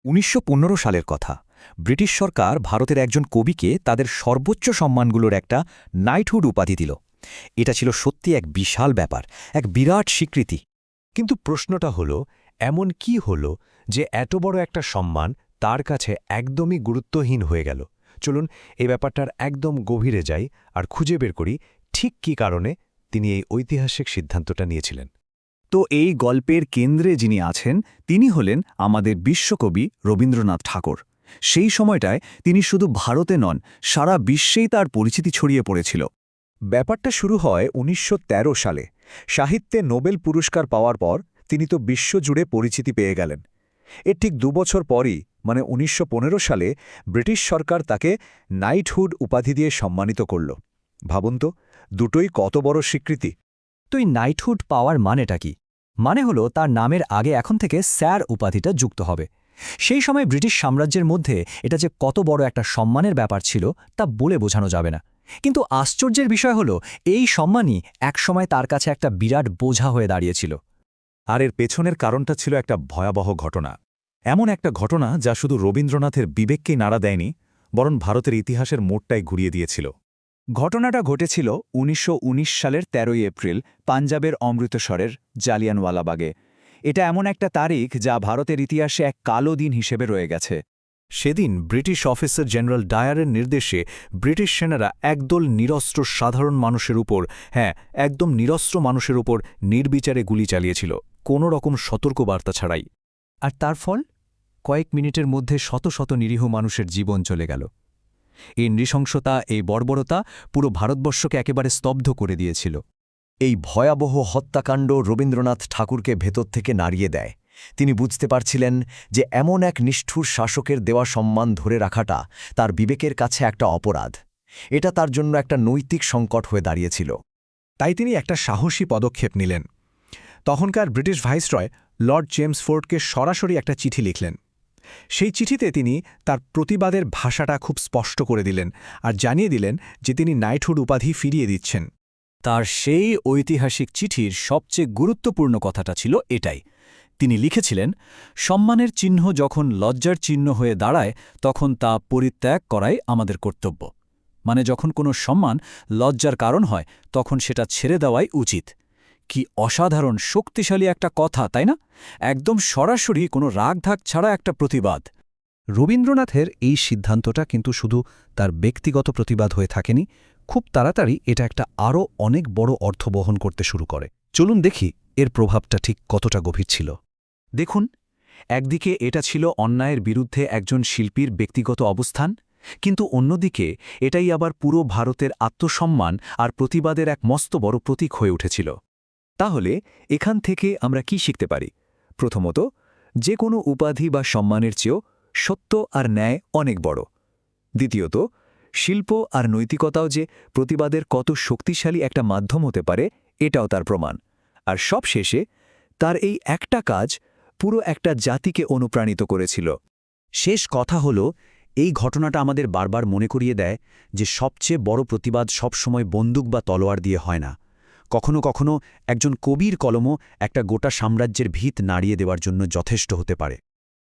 ১৯১৫ সালের কথা। ব্রিটিশ সরকার ভারতের একজন কবিকে তাদের সর্বোচ্চ সম্মানগুলোর একটা নাইটহুড উপাধি দিল। এটা ছিল সত্যি এক বিশাল ব্যাপার, এক বিরাট স্বীকৃতি। কিন্তু প্রশ্নটা হলো, এমন কি হলো যে এত বড় একটা সম্মান তার কাছে একদমই গুরুত্বহীন হয়ে গেল? চলুন এই ব্যাপারটার একদম গভীরে যাই আর খুঁজে বের করি ঠিক কী কারণে তিনি এই ঐতিহাসিক সিদ্ধান্তটা নিয়েছিলেন। তো এই গল্পের কেন্দ্রে যিনি আছেন তিনি হলেন আমাদের বিশ্বকবি রবীন্দ্রনাথ ঠাকুর। সেই সময়টায় তিনি শুধু ভারতে নন, সারা বিশ্বেই তার পরিচিতি ছড়িয়ে পড়েছিল। ব্যাপারটা শুরু হয় ১৯১৩ সালে। সাহিত্যে নোবেল পুরস্কার পাওয়ার পর তিনি তো বিশ্বজুড়ে পরিচিতি পেয়ে গেলেন। এর ঠিক ২ বছর পরই, মানে ১৯১৫ সালে, ব্রিটিশ সরকার তাকে নাইটহুড উপাধি দিয়ে সম্মানিত করল। ভাবুন তো, দুটোই কত বড় স্বীকৃতি। তো এই নাইটহুড পাওয়ার মানেটা কি? মানে হলো তার নামের আগে এখন থেকে স্যার উপাধিটা যুক্ত হবে। সেই সময় ব্রিটিশ সাম্রাজ্যের মধ্যে এটা যে কত বড় একটা সম্মানের ব্যাপার ছিল তা বলে বোঝানো যাবে না। কিন্তু আশ্চর্যের বিষয় হলো এই সম্মানই একসময় তার কাছে একটা বিরাট বোঝা হয়ে দাঁড়িয়েছিল। আর এর পেছনের কারণটা ছিল একটা ভয়াবহ ঘটনা। এমন একটা ঘটনা যা শুধু রবীন্দ্রনাথের বিবেককেই নাড়া দেয়নি, বরং ভারতের ইতিহাসের মোড়টাই ঘুরিয়ে দিয়েছিল। ঘটনাটা ঘটেছিল ১৯১৯ সালের ১৩ই এপ্রিল পাঞ্জাবের অমৃতসরের জালিয়ানওয়ালাবাগে। এটা এমন একটা তারিখ যা ভারতের ইতিহাসে এক কালো দিন হিসেবে রয়ে গেছে। সেদিন ব্রিটিশ অফিসার জেনারেল ডায়ারের নির্দেশে ব্রিটিশ সেনারা একদল নিরস্ত্র সাধারণ মানুষের উপর, একদম নিরস্ত্র মানুষের উপর নির্বিচারে গুলি চালিয়েছিল, কোনো রকম সতর্কবার্তা ছাড়াই। আর তার ফল? কয়েক মিনিটের মধ্যে শত শত নিরীহ মানুষের জীবন চলে গেল। এই নৃশংসতা, এই বর্বরতা পুরো ভারতবর্ষকে একেবারে স্তব্ধ করে দিয়েছিল। এই ভয়াবহ হত্যাকাণ্ড রবীন্দ্রনাথ ঠাকুরকে ভেতর থেকে নাড়িয়ে দেয়। তিনি বুঝতে পারছিলেন যে এমন এক নিষ্ঠুর শাসকের দেওয়া সম্মান ধরে রাখাটা তার বিবেকের কাছে একটা অপরাধ। এটা তার জন্য একটা নৈতিক সংকট হয়ে দাঁড়িয়েছিল। তাই তিনি একটা সাহসী পদক্ষেপ নিলেন। তখনকার ব্রিটিশ ভাইসরয় লর্ড চেমসফোর্ডকে সরাসরি একটা চিঠি লিখলেন। সেই চিঠিতে তিনি তার প্রতিবাদের ভাষাটা খুব স্পষ্ট করে দিলেন আর জানিয়ে দিলেন যে তিনি নাইটহুড উপাধি ফিরিয়ে দিচ্ছেন। তার সেই ঐতিহাসিক চিঠির সবচেয়ে গুরুত্বপূর্ণ কথাটা ছিল এটাই। তিনি লিখেছিলেন, সম্মানের চিহ্ন যখন লজ্জার চিহ্ন হয়ে দাঁড়ায় তখন তা পরিত্যাগ করাই আমাদের কর্তব্য। মানে যখন কোনো সম্মান লজ্জার কারণ হয় তখন সেটা ছেড়ে দেওয়াই উচিত। কি অসাধারণ শক্তিশালী একটা কথা, তাই না? একদম সরাসরি কোনো রাগঢাক ছাড়া একটা প্রতিবাদ। রবীন্দ্রনাথের এই সিদ্ধান্তটা কিন্তু শুধু তার ব্যক্তিগত প্রতিবাদ হয়ে থাকেনি, খুব তাড়াতাড়ি এটা একটা আরও অনেক বড় অর্থ বহন করতে শুরু করে। চলুন দেখি এর প্রভাবটা ঠিক কতটা গভীর ছিল। দেখুন, একদিকে এটা ছিল অন্যায়ের বিরুদ্ধে একজন শিল্পীর ব্যক্তিগত অবস্থান, কিন্তু অন্যদিকে এটাই আবার পুরো ভারতের আত্মসম্মান আর প্রতিবাদের এক মস্ত বড় প্রতীক হয়ে উঠেছিল। তাহলে এখান থেকে আমরা কি শিখতে পারি? প্রথমত, যে কোনো উপাধি বা সম্মানের চেয়েও সত্য আর ন্যায় অনেক বড়। দ্বিতীয়ত, শিল্প আর নৈতিকতাও যে প্রতিবাদের কত শক্তিশালী একটা মাধ্যম হতে পারে, এটাও তার প্রমাণ। আর সবশেষে তার এই একটা কাজ পুরো একটা জাতিকে অনুপ্রাণিত করেছিল। শেষ কথা হলো, এই ঘটনাটা আমাদের বারবার মনে করিয়ে দেয় যে সবচেয়ে বড় প্রতিবাদ সবসময় বন্দুক বা তলোয়ার দিয়ে হয় না। কখনো কখনো একজন কবির কলমও একটা গোটা সাম্রাজ্যের ভিত নাড়িয়ে দেওয়ার জন্য যথেষ্ট হতে পারে।